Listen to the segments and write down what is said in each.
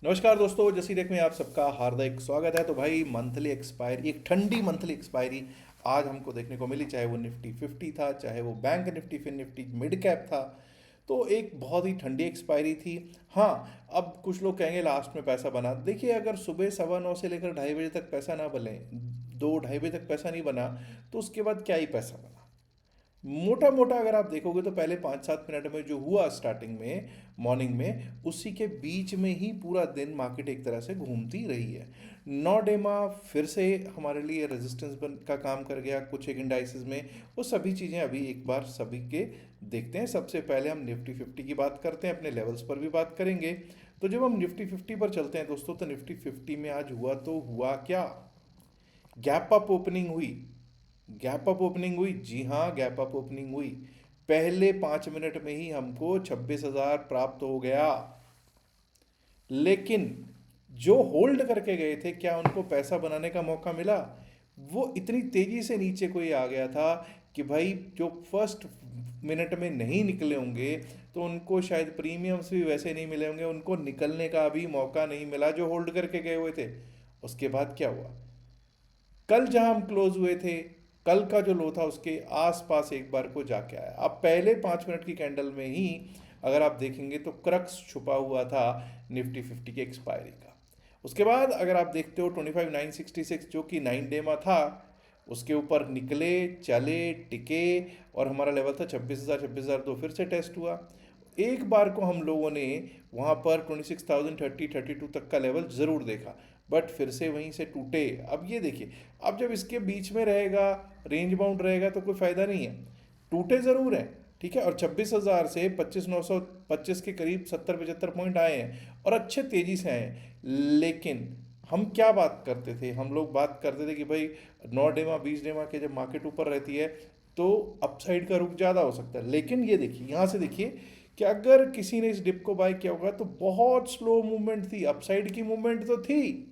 नमस्कार दोस्तों, जसी टेक में आप सबका हार्दिक स्वागत है। तो भाई मंथली एक्सपायरी, एक ठंडी मंथली एक्सपायरी आज हमको देखने को मिली। चाहे वो निफ्टी 50 था, चाहे वो bank Nifty fin Nifty midcap था, तो एक बहुत ही ठंडी एक्सपायरी थी। हाँ, अब कुछ लोग कहेंगे लास्ट में पैसा बना। देखिए, अगर सुबह 9:15 से लेकर 2:30 बजे तक पैसा ना बने, 2-2:30 बजे तक पैसा नहीं बना, तो उसके बाद क्या ही पैसा बना। मोटा मोटा अगर आप देखोगे तो पहले 5-7 मिनट में जो हुआ स्टार्टिंग में, मॉर्निंग में, उसी के बीच में ही पूरा दिन मार्केट एक तरह से घूमती रही है। नॉडेमा फिर से हमारे लिए रेजिस्टेंस बन का काम कर गया कुछ एक इंडाइसिस में। वो सभी चीज़ें अभी एक बार सभी के देखते हैं। सबसे पहले हम निफ्टी 50 की बात करते हैं, अपने लेवल्स पर भी बात करेंगे। तो जब हम निफ्टी 50 पर चलते हैं दोस्तों, तो निफ्टी 50 में आज हुआ तो हुआ क्या। गैप अप ओपनिंग हुई। गैप अप ओपनिंग हुई, जी हाँ, गैप अप ओपनिंग हुई। पहले 5 मिनट में ही हमको 26,000 प्राप्त हो गया। लेकिन जो होल्ड करके गए थे, क्या उनको पैसा बनाने का मौका मिला? वो इतनी तेजी से नीचे कोई आ गया था कि भाई जो फर्स्ट मिनट में नहीं निकले होंगे, तो उनको शायद प्रीमियम्स भी वैसे नहीं मिले होंगे, उनको निकलने का भी मौका नहीं मिला जो होल्ड करके गए हुए थे। उसके बाद क्या हुआ? कल जहां हम क्लोज हुए थे, कल का जो लो था उसके आसपास एक बार को जाके आया। अब पहले 5 मिनट की कैंडल में ही अगर आप देखेंगे तो क्रक्स छुपा हुआ था निफ्टी 50 की एक्सपायरी का। उसके बाद अगर आप देखते हो 25,966 जो कि 9 डे में था, उसके ऊपर निकले, चले, टिके, और हमारा लेवल था 26,000, 26,002 फिर से टेस्ट हुआ। एक बार को हम लोगों ने वहाँ पर 26,030-32 तक का लेवल ज़रूर देखा, बट फिर से वहीं से टूटे। अब ये देखिए, अब जब इसके बीच में रहेगा, रेंज बाउंड रहेगा, तो कोई फ़ायदा नहीं है। टूटे ज़रूर हैं, ठीक है, और 26,000 से 25,925 के करीब 70-75 पॉइंट आए हैं और अच्छे तेज़ी से आए हैं। लेकिन हम क्या बात करते थे? हम लोग बात करते थे कि भाई 9 डेमा 20 डेमा के जब मार्केट ऊपर रहती है तो अपसाइड का रुख ज़्यादा हो सकता है। लेकिन ये देखिए, यहाँ से देखिए कि अगर किसी ने इस डिप को बाय किया होगा तो बहुत स्लो मूवमेंट थी, अपसाइड की मूवमेंट तो थी।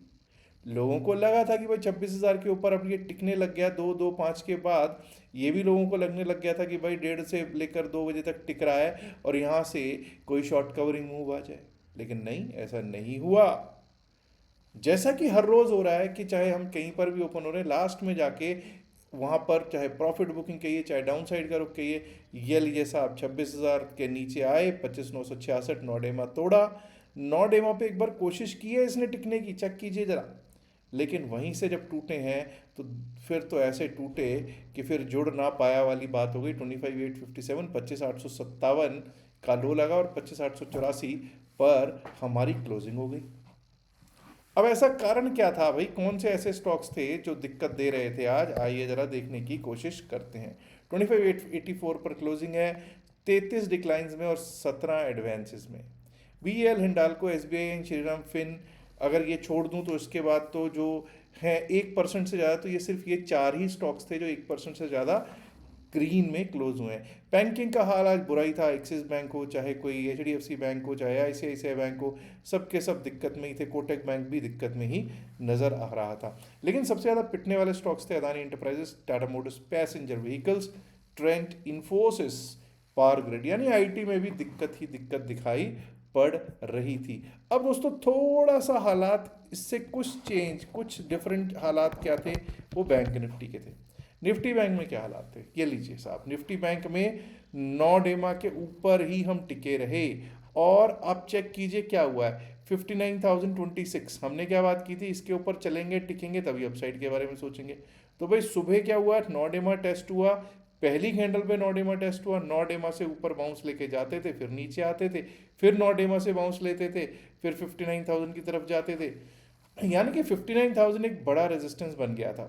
लोगों को लगा था कि भाई 26,000 के ऊपर अब ये टिकने लग गया, 2-2-5 के बाद ये भी लोगों को लगने लग गया था कि भाई 1:30 से लेकर 2 बजे तक टिक रहा है और यहाँ से कोई शॉर्ट कवरिंग मूव आ जाए। लेकिन नहीं, ऐसा नहीं हुआ। जैसा कि हर रोज हो रहा है कि चाहे हम कहीं पर भी ओपन हो रहे हैं, लास्ट में जाके वहां पर चाहे प्रॉफिट बुकिंग कहिए, चाहे डाउन साइड का रुख कहिए, ये लीजिए साहब 26,000 के नीचे आए, 25,966 नौडेमा तोड़ा। नौडेमा पे एक बार कोशिश की है इसने टिकने की, चेक कीजिए जरा। लेकिन वहीं से जब टूटे हैं तो फिर तो ऐसे टूटे कि फिर जुड़ ना पाया वाली बात हो गई। 25,857, 25,857 का लो लगा और 25,884 पर हमारी क्लोजिंग हो गई। अब ऐसा कारण क्या था भाई? कौन से ऐसे स्टॉक्स थे जो दिक्कत दे रहे थे आज? आइए जरा देखने की कोशिश करते हैं। 25,884 पर क्लोजिंग है, 33 डिक्लाइंस में और 17 एडवांसेस में। VEL, Hindalco, SBI, Shriram fin अगर ये छोड़ दूं तो इसके बाद तो जो है 1% से ज़्यादा, तो ये सिर्फ ये 4 ही स्टॉक्स थे जो 1% से ज़्यादा ग्रीन में क्लोज हुए हैं। बैंकिंग का हाल आज बुरा ही था। एक्सिस बैंक हो, चाहे कोई HDFC बैंक हो, चाहे ICICI बैंक हो, सब के सब दिक्कत में ही थे। कोटक बैंक भी दिक्कत में ही नजर आ रहा था। लेकिन सबसे ज़्यादा पिटने वाले स्टॉक्स थे Adani enterprises, Tata Motors passenger vehicles, Trent, Infosys, power grid, यानी IT में भी दिक्कत ही दिक्कत दिखाई पड़ रही थी। अब दोस्तों थोड़ा सा हालात इससे कुछ चेंज, कुछ डिफरेंट हालात क्या थे, वो बैंक निफ्टी के थे। निफ्टी बैंक में क्या हालात थे, ये लीजिए साहब। निफ्टी बैंक में 9 डेमा के ऊपर ही हम टिके रहे, और आप चेक कीजिए क्या हुआ है। 59,026, हमने क्या बात की थी, इसके ऊपर चलेंगे टिकेंगे तभी अपसाइड के बारे में सोचेंगे। तो भाई सुबह क्या हुआ, 9 डेमा टेस्ट हुआ। पहली कैंडल पे 9 डेमा टेस्ट हुआ, 9 डेमा से ऊपर बाउंस लेके जाते थे, फिर नीचे आते थे, फिर 9 डेमा से बाउंस लेते थे, फिर 59,000 की तरफ जाते थे। यानी कि 59,000 एक बड़ा रेजिस्टेंस बन गया था।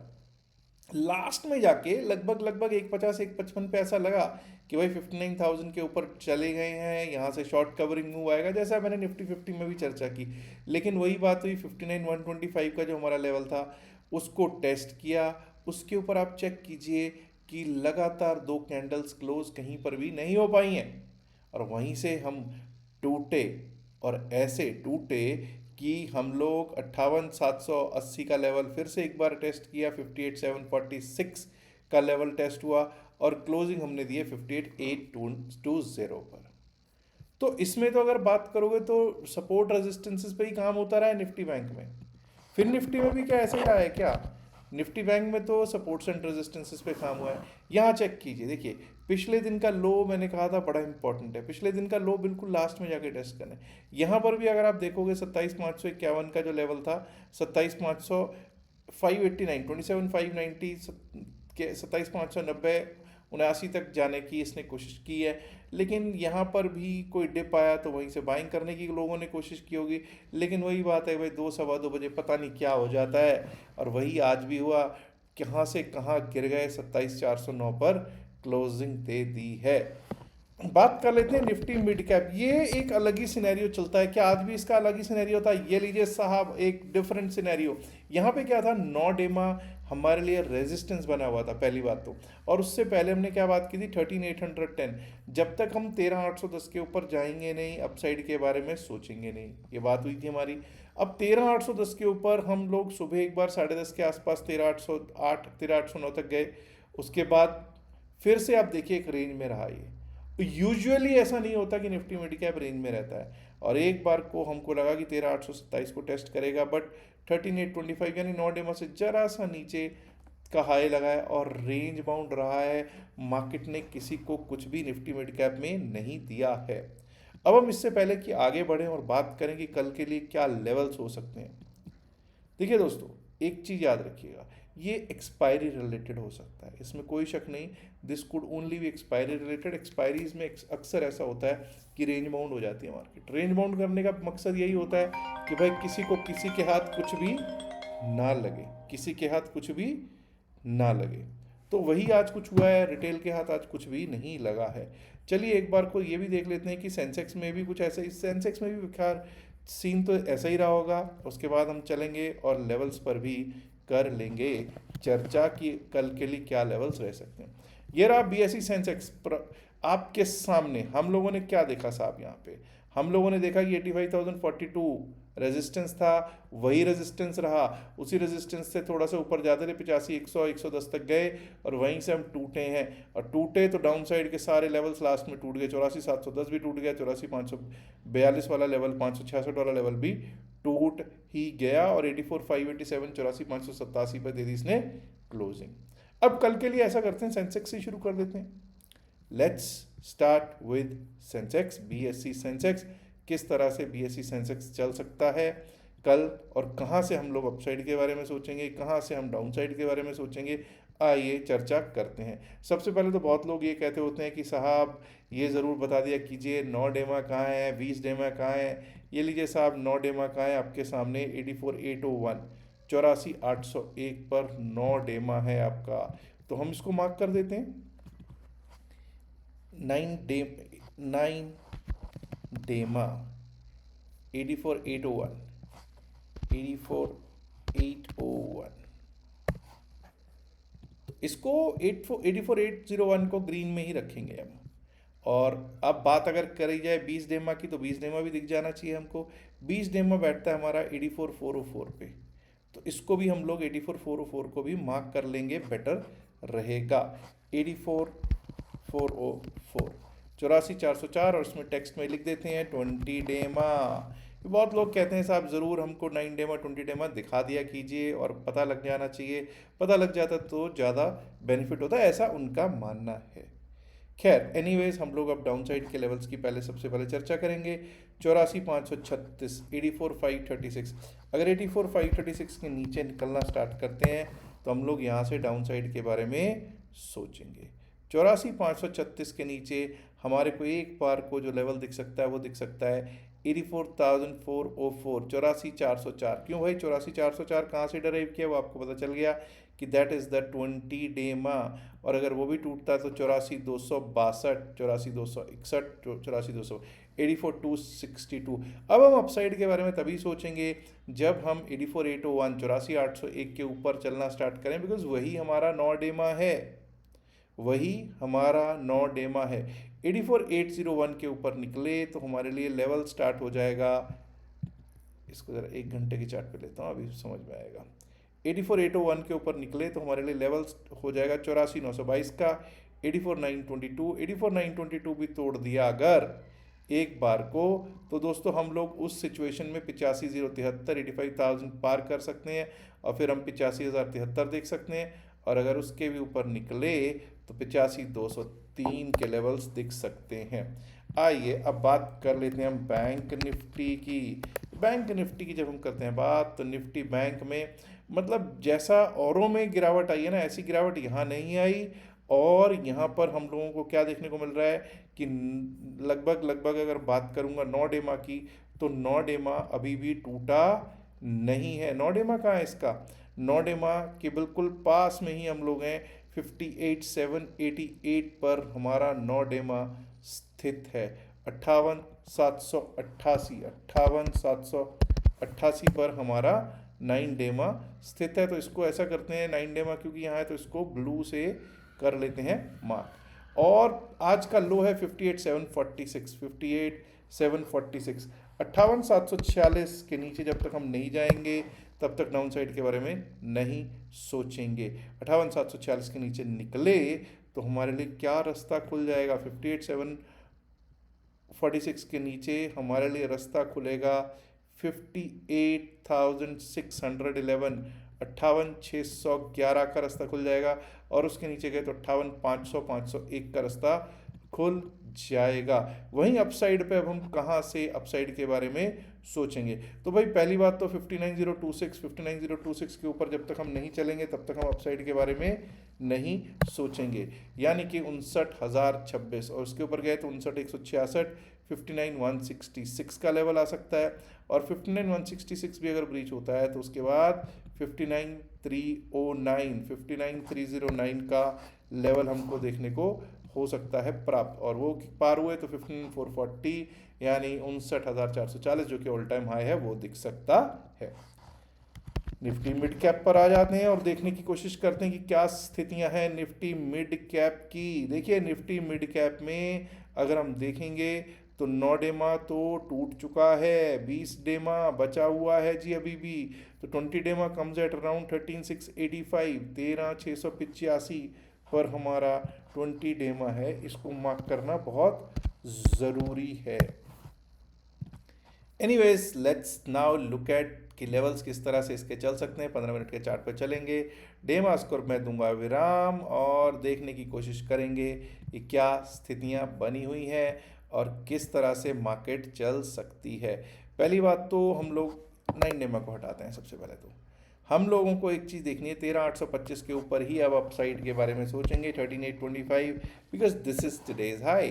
लास्ट में जाके लगभग लगभग 150 155 पे ऐसा लगा कि भाई 59,000 के ऊपर चले गए हैं, यहाँ से शॉर्ट कवरिंग मूव आएगा, जैसा मैंने निफ्टी 50 में भी चर्चा की। लेकिन वही बात हुई, 59,125 का जो हमारा लेवल था उसको टेस्ट किया। उसके ऊपर आप चेक कीजिए कि लगातार 2 कैंडल्स क्लोज कहीं पर भी नहीं हो पाई हैं, और वहीं से हम टूटे। और ऐसे टूटे कि हम लोग 58,780 का लेवल फिर से एक बार टेस्ट किया, 58,746 का लेवल टेस्ट हुआ, और क्लोजिंग हमने दी है 58,820 पर। तो इसमें तो अगर बात करोगे तो सपोर्ट रेजिस्टेंसेस पे ही काम होता रहा है निफ्टी बैंक में। फिर निफ्टी में भी क्या ऐसे ही रहा है क्या? निफ्टी बैंक में तो सपोर्ट्स एंड रेजिस्टेंसेस पे काम हुआ है। यहाँ चेक कीजिए, देखिए पिछले दिन का लो मैंने कहा था बड़ा इंपॉर्टेंट है, पिछले दिन का लो बिल्कुल लास्ट में जाके टेस्ट करना है। यहाँ पर भी अगर आप देखोगे 27,551 का जो लेवल था, 27,500 589 27,590 के 27,590 79 तक जाने की इसने कोशिश की है। लेकिन यहाँ पर भी कोई डिप आया तो वहीं से बाइंग करने की लोगों ने कोशिश की होगी, लेकिन वही बात है भाई, 2 सवा 2 बजे पता नहीं क्या हो जाता है, और वही आज भी हुआ, कहाँ से कहाँ गिर गए, 27,409 पर क्लोजिंग दे दी है। बात कर लेते हैं निफ्टी मिड कैप। ये एक अलग ही सिनेरियो चलता है, क्या आज भी इसका अलग ही सिनेरियो था? ये लीजिए साहब एक डिफरेंट सिनेरियो। यहाँ पे क्या था, 9 डेमा हमारे लिए रेजिस्टेंस बना हुआ था पहली बात तो, और उससे पहले हमने क्या बात की थी, 13,810। जब तक हम 13,810 के ऊपर जाएंगे नहीं, अपसाइड के बारे में सोचेंगे नहीं, ये बात हुई थी हमारी। अब 13,810 के ऊपर हम लोग सुबह एक बार 10:30 के आसपास 13,808 13,809 तक गए। उसके बाद फिर से आप देखिए एक रेंज में रहा ये। यूजुअली ऐसा नहीं होता कि निफ्टी मिड कैप रेंज में रहता है, और एक बार को हमको लगा कि 13,827 को टेस्ट करेगा, बट 13,825 यानी 9 डेमा से जरा सा नीचे का हाई लगा है और रेंज बाउंड रहा है। मार्केट ने किसी को कुछ भी निफ्टी मिड कैप में नहीं दिया है। अब हम इससे पहले कि आगे बढ़ें और बात करें कि कल के लिए क्या लेवल्स हो सकते हैं, देखिए दोस्तों एक चीज़ याद रखिएगा, ये एक्सपायरी रिलेटेड हो सकता है, इसमें कोई शक नहीं। This could only be expiry related. Expiries में अक्सर ऐसा होता है कि रेंज बाउंड हो जाती है मार्केट। रेंज बाउंड करने का मकसद यही होता है कि भाई किसी को किसी के हाथ कुछ भी ना लगे, किसी के हाथ कुछ भी ना लगे। तो वही आज कुछ हुआ है, रिटेल के हाथ आज कुछ भी नहीं लगा है। चलिए एक बार को ये भी देख लेते हैं कि सेंसेक्स में भी कुछ ऐसा ही, सेंसेक्स में भी खैर सीन तो ऐसा ही रहा होगा। उसके बाद हम चलेंगे और लेवल्स पर भी कर लेंगे चर्चा कि कल के लिए क्या लेवल्स रह सकते हैं। ये रहा बीएसई सेंसेक्स आपके सामने। हम लोगों ने क्या देखा साहब, यहाँ पे हम लोगों ने देखा कि 85,042 रेजिस्टेंस था, वही रेजिस्टेंस रहा, उसी रेजिस्टेंस से थोड़ा सा ऊपर जाते थे, 85 100 110 तक गए, और वहीं से हम टूटे हैं। और टूटे तो डाउन साइड के सारे लेवल्स लास्ट में टूट गए। 84,710 भी टूट गया, 84,542 वाला लेवल, 566 वाला लेवल भी टूट ही गया, और 84,587 84,587 पर दे दी इसने क्लोजिंग। अब कल के लिए ऐसा करते हैं, सेंसेक्स से शुरू कर देते हैं। Let's start with Sensex, BSE Sensex. किस तरह से बीएसई सेंसेक्स चल सकता है कल, और कहाँ से हम लोग अपसाइड के बारे में सोचेंगे, कहाँ से हम डाउन साइड के बारे में सोचेंगे, आइए चर्चा करते हैं। सबसे पहले तो बहुत लोग ये कहते होते हैं कि साहब ये ज़रूर बता दिया कीजिए 9 डेमा कहाँ है, 20 डेमा कहाँ है। ये लीजिए साहब 9 डेमा कहाँ है आपके सामने, 84,801 84,801 पर 9 डेमा है आपका। तो हम इसको मार्क कर देते हैं, 9 डेमा 84,801 84,801। इसको 84,801 को ग्रीन में ही रखेंगे हम। और अब बात अगर करी जाए 20 डेमा की, तो 20 डेमा भी दिख जाना चाहिए हमको। 20 डेमा बैठता है हमारा 84,404 पे, तो इसको भी हम लोग 84,404 को भी मार्क कर लेंगे, बेटर रहेगा। 84,404 84,404, और इसमें टेक्स्ट में लिख देते हैं 20 डेमा। बहुत लोग कहते हैं साहब ज़रूर हमको 9 डेमा 20 डेमा दिखा दिया कीजिए और पता लग जाना चाहिए, पता लग जाता तो ज़्यादा बेनिफिट होता है, ऐसा उनका मानना है। खैर एनीवेज, हम लोग अब डाउन साइड के लेवल्स की पहले सबसे पहले चर्चा करेंगे। 84,536 84,536। अगर 84,536 के नीचे निकलना स्टार्ट करते हैं तो हम लोग यहाँ से डाउन साइड के बारे में सोचेंगे। 84,536 के नीचे हमारे को एक बार को जो लेवल दिख सकता है वो दिख सकता है 84,404 84,404। क्यों भाई 84,404 कहाँ से डराइव किया वो आपको पता चल गया कि दैट इज़ द 20 डेमा। और अगर वो भी टूटता है तो 84,262 84,261 84,200 84,262। अब हम अपसाइड के बारे में तभी सोचेंगे जब हम 84,801 84,801 के ऊपर चलना स्टार्ट करें, बिकॉज वही हमारा 9 डेमा है, वही हमारा 9 डेमा है। 84,801 के ऊपर निकले तो हमारे लिए लेवल स्टार्ट हो जाएगा। इसको ज़रा 1 घंटे की चार्ट पे लेता हूँ, अभी समझ में आएगा। 84,801 के ऊपर निकले तो हमारे लिए लेवल हो जाएगा 84,922 का, 84,922 84,922 भी तोड़ दिया अगर एक बार को, तो दोस्तों हम लोग उस सिचुएशन में 85,073 85,000 पार कर सकते हैं और फिर हम 85,073 देख सकते हैं। और अगर उसके भी ऊपर निकले तो 85,203 के लेवल्स दिख सकते हैं। आइए अब बात कर लेते हैं हम बैंक निफ्टी की। बैंक निफ्टी की जब हम करते हैं बात, तो निफ्टी बैंक में मतलब जैसा औरों में गिरावट आई है ना, ऐसी गिरावट यहाँ नहीं आई। और यहाँ पर हम लोगों को क्या देखने को मिल रहा है कि लगभग लगभग अगर बात करूँगा नॉडेमा की, तो नॉडेमा अभी भी टूटा नहीं है। नॉडेमा कहाँ है इसका? नॉडेमा के बिल्कुल पास में ही हम लोग हैं, 58,788 पर हमारा नॉडेमा स्थित है। 58,788 58,788 पर हमारा 9 डेमा स्थित है। तो इसको ऐसा करते हैं, 9 डेमा क्योंकि यहाँ है तो इसको ब्लू से कर लेते हैं मार्क। और आज का लो है 58,746 58,746। 58,746 के नीचे जब तक हम नहीं जाएंगे तब तक डाउन साइड के बारे में नहीं सोचेंगे। 58,746 के नीचे निकले तो हमारे लिए क्या रास्ता खुल जाएगा? 58,746 के नीचे हमारे लिए रास्ता खुलेगा 58,611 58,611 का रास्ता खुल जाएगा। और उसके नीचे गए तो 58,500 501 का रास्ता खुल जाएगा। वहीं अपसाइड पे अब हम कहाँ से अपसाइड के बारे में सोचेंगे? तो भाई पहली बात तो 59,026 के ऊपर जब तक हम नहीं चलेंगे तब तक हम अपसाइड के बारे में नहीं सोचेंगे, यानी कि 59,026। और उसके ऊपर गए तो 59,166 59,166 का लेवल आ सकता है। और 59,166 भी अगर ब्रीच होता है तो उसके बाद 59,309 59,309 का लेवल हमको देखने को हो सकता है प्राप्त। और वो पार हुए तो 15,440 यानी 59,440 जो कि ऑल टाइम हाई है वो दिख सकता है। निफ्टी मिड कैप पर आ जाते हैं और देखने की कोशिश करते हैं कि क्या स्थितियां हैं निफ्टी मिड कैप की। देखिए निफ्टी मिड कैप में अगर हम देखेंगे तो 9 डेमा तो टूट चुका है, 20 डेमा बचा हुआ है जी अभी भी। तो 20 डेमा कम्स एट अराउंड 13,685 13,685 पर हमारा 20 डेमा है, इसको मार्क करना बहुत ज़रूरी है। Anyways let's now look at कि लेवल्स किस तरह से इसके चल सकते हैं। 15 मिनट के चार्ट पर चलेंगे, डेमा स्कोर मैं दूंगा विराम और देखने की कोशिश करेंगे कि क्या स्थितियां बनी हुई हैं और किस तरह से मार्केट चल सकती है। पहली बात तो हम लोग 9 डेमा को हटाते हैं। सबसे पहले तो हम लोगों को एक चीज़ देखनी है, 13,825 के ऊपर ही अब अपसाइड के बारे में सोचेंगे। 13,825 because this is today's high.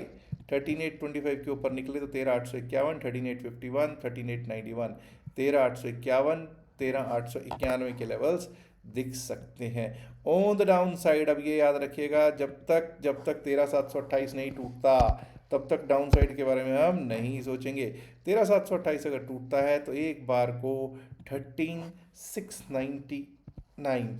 13,825 के ऊपर निकले तो 13,851 13,851 13,891 13,851 13,891 के लेवल्स दिख सकते हैं। ऑन द डाउन साइड अब ये याद रखिएगा, जब तक 13,728 नहीं टूटता तब तक डाउन साइड के बारे में हम नहीं सोचेंगे। 13,728 अगर टूटता है तो एक बार को 13,699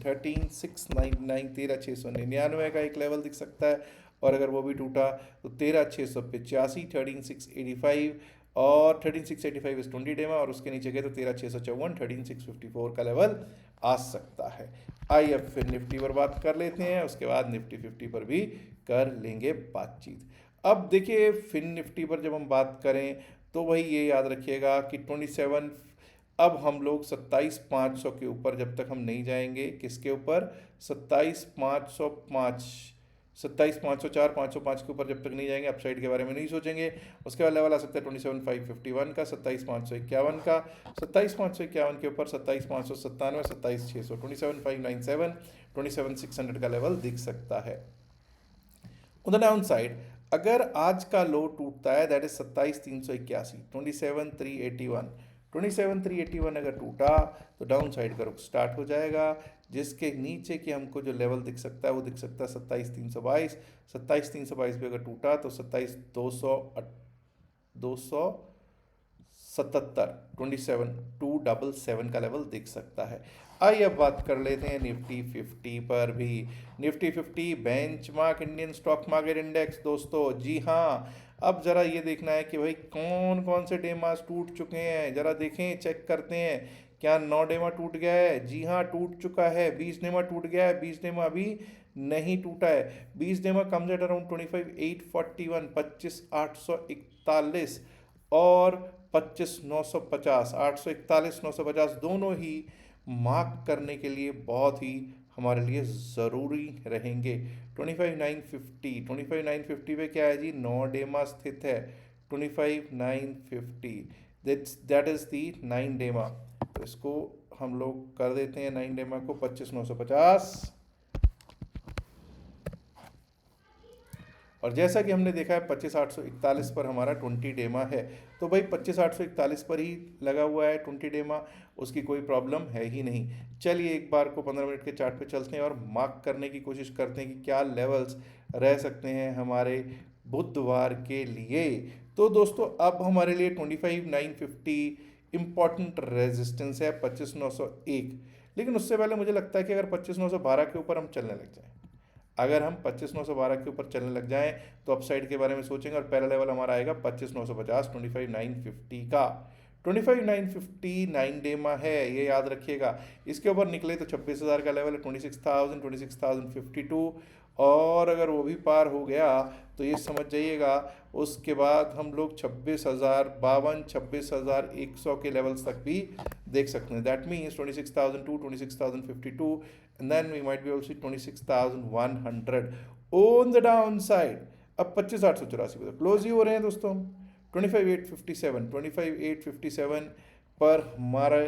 13,699 का एक लेवल दिख सकता है। और अगर वो भी टूटा तो 13,685 13,685 और 13,685 इस 20 डेमा और उसके नीचे गए तो 13,654 13,654 का लेवल आ सकता है। आइए अब फिर निफ्टी पर बात कर लेते हैं, उसके बाद निफ्टी 50 पर भी कर लेंगे बातचीत। अब देखिए फिन निफ्टी पर जब हम बात करें तो वही ये याद रखिएगा कि 27 अब हम लोग 27,500 के ऊपर जब तक हम नहीं जाएंगे, किसके ऊपर? 27,505 27,504 505 के ऊपर जब तक नहीं जाएंगे अपसाइड के बारे में नहीं सोचेंगे। उसके बाद लेवल आ सकता है 27,551 का, 27,551 का, 27,551 के ऊपर 27,597 27,600 27,597 27,600 का लेवल दिख सकता है। ऑन द डाउन साइड अगर आज का लो टूटता है दैट इज 27,381 27,381 27,381 अगर टूटा तो डाउन साइड का रुख स्टार्ट हो जाएगा, जिसके नीचे की हमको जो लेवल दिख सकता है वो दिख सकता है 27,322 27,322 भी अगर टूटा तो 27,277 27,277 का लेवल दिख सकता है। आइए अब बात कर लेते हैं निफ्टी 50 पर भी। Nifty 50 benchmark Indian stock market index दोस्तों, जी हाँ। अब ज़रा ये देखना है कि भाई कौन कौन से डेमास टूट चुके हैं, ज़रा देखें, चेक करते हैं क्या 9 डेमा टूट गया है? जी हाँ, टूट चुका है। 20 डेमा टूट गया है, 20 डेमा अभी नहीं टूटा है। 20 डेमा कम्स एट अराउंड 25,841, 25,841 और 25,950, 841,950 दोनों ही मार्क करने के लिए बहुत ही हमारे लिए ज़रूरी रहेंगे। 25,950, 25,950 पे क्या है जी? 9 डेमा स्थित है। 25,950, दैट इज़ दी 9 डेमा। तो इसको हम लोग कर देते हैं 9 डेमा को 25,950। और जैसा कि हमने देखा है 25,841 पर हमारा 20 डेमा है। तो भाई 25,841 पर ही लगा हुआ है 20 डेमा, उसकी कोई प्रॉब्लम है ही नहीं। चलिए एक बार को 15 मिनट के चार्ट पे चलते हैं और मार्क करने की कोशिश करते हैं कि क्या लेवल्स रह सकते हैं हमारे बुधवार के लिए। तो दोस्तों अब हमारे लिए 25,950 इम्पॉर्टेंट रेजिस्टेंस है, 25,901। लेकिन उससे पहले मुझे लगता है कि अगर 25,912 के ऊपर हम चलने लग जाएं, अगर हम 25,912 के ऊपर चलने लग जाएं तो अपसाइड के बारे में सोचेंगे और पहला लेवल हमारा आएगा 25,950, 25,950 का। 25,950 9 डेमा है, ये याद रखिएगा। इसके ऊपर निकले तो 26,000 का लेवल है, 26,000, 26,052। और अगर वो भी पार हो गया तो ये समझ जाइएगा उसके बाद हम लोग 26,052, 26,100 के लेवल्स तक भी देख सकते हैं। That means 26,002, 26,052 and then we might be able to see 26,100 on the downside। अब 25,884 पे क्लोज ही हो रहे हैं दोस्तों हम। 25,857, 25,857 पर हमारा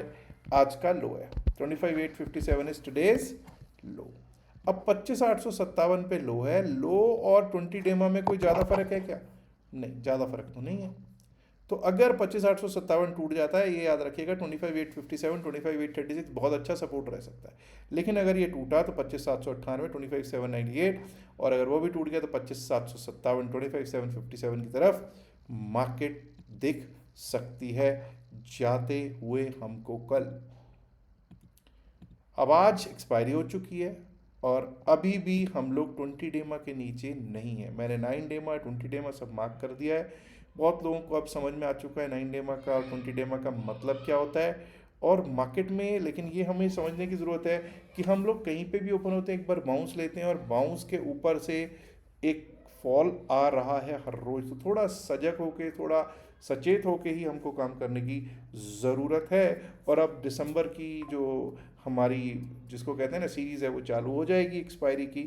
आज का लो है। 25,857 इज टुडेज लो। अब 25,857 पे लो है। लो और 20 डेमा में कोई ज़्यादा फर्क है क्या? नहीं, ज़्यादा फर्क तो नहीं है। तो अगर 25,857 टूट जाता है, ये याद रखिएगा 25,857, 25,836 बहुत अच्छा सपोर्ट रह सकता है। लेकिन अगर ये टूटा तो 25,798, 25,798, और अगर वो भी टूट गया तो 25,757, 25,757 की तरफ मार्केट दिख सकती है जाते हुए हमको कल। अब आज एक्सपायरी हो चुकी है और अभी भी हम लोग 20 डेमा के नीचे नहीं है। मैंने 9 डेमा 20 डेमा सब मार्क कर दिया है। बहुत लोगों को अब समझ में आ चुका है 9 डेमा का और 20 डेमा का मतलब क्या होता है और मार्केट में। लेकिन ये हमें समझने की ज़रूरत है कि हम लोग कहीं पे भी ओपन होते हैं एक बार बाउंस लेते हैं और बाउंस के ऊपर से एक फॉल आ रहा है हर रोज़। तो थोड़ा सजग होके, थोड़ा सचेत होके ही हमको काम करने की ज़रूरत है। और अब दिसंबर की जो हमारी जिसको कहते हैं ना सीरीज़ है वो चालू हो जाएगी एक्सपायरी की।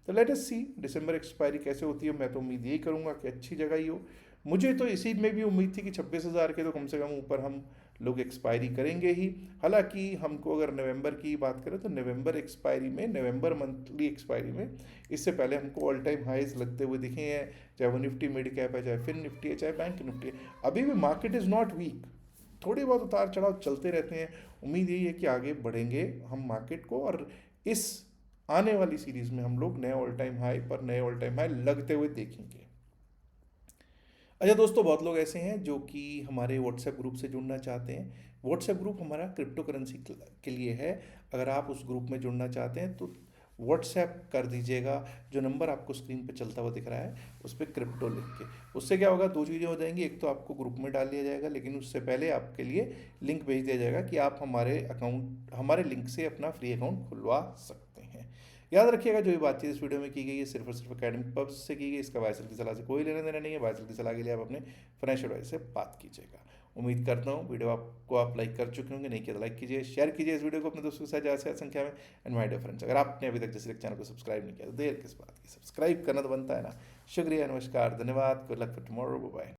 तो लेट अस सी दिसंबर एक्सपायरी कैसे होती है। मैं तो उम्मीद यही करूँगा कि अच्छी जगह ही हो। मुझे तो इसी में भी उम्मीद थी कि 26,000 के तो कम से कम ऊपर हम लोग एक्सपायरी करेंगे ही। हालांकि हमको अगर नवंबर की बात करें तो नवंबर एक्सपायरी में, नवंबर मंथली एक्सपायरी में इससे पहले हमको ऑल टाइम हाइज लगते हुए दिखे हैं। चाहे वो निफ्टी मिड कैप है, चाहे फिन निफ्टी है, चाहे बैंक निफ्टी है। अभी भी मार्केट इज़ नॉट वीक, थोड़ी बहुत उतार चढ़ाव चलते रहते हैं। उम्मीद यही है कि आगे बढ़ेंगे हम मार्केट को और इस आने वाली सीरीज़ में हम लोग नए ऑल टाइम हाई पर नए ऑल टाइम हाई लगते हुए देखेंगे। अच्छा दोस्तों, बहुत लोग ऐसे हैं जो कि हमारे व्हाट्सएप ग्रुप से जुड़ना चाहते हैं। व्हाट्सएप ग्रुप हमारा क्रिप्टो करेंसी के लिए है। अगर आप उस ग्रुप में जुड़ना चाहते हैं तो व्हाट्सएप कर दीजिएगा, जो नंबर आपको स्क्रीन पे चलता हुआ दिख रहा है उस पर क्रिप्टो लिख के। उससे क्या होगा, दो चीज़ें हो जाएंगी। एक तो आपको ग्रुप में डाल दिया जाएगा, लेकिन उससे पहले आपके लिए लिंक भेज दिया जाएगा कि आप हमारे लिंक से अपना फ्री अकाउंट खुलवा सकते हैं। याद रखिएगा जो भी बातचीत इस वीडियो में की गई है सिर्फ और सिर्फ अकेडमिक पर्पज से की गई। इसका वायसल की सलाह से कोई लेना देना नहीं है। वायसल की सलाह के लिए आप अपने फाइनेंशियल एडवाइजर से बात कीजिएगा। उम्मीद करता हूँ वीडियो आपको आप लाइक कर चुके होंगे। नहीं किया तो लाइक कीजिए, शेयर कीजिए इस वीडियो को अपने दोस्तों के साथ ज़्यादा से ज़्यादा संख्या में। एंड माय डियर फ्रेंड्स, अगर आपने अभी तक जैसे चैनल को सब्सक्राइब नहीं किया तो देर किस बात की, सब्सक्राइब करना तो बनता है ना। शुक्रिया, नमस्कार, धन्यवाद, good luck for tomorrow, bye.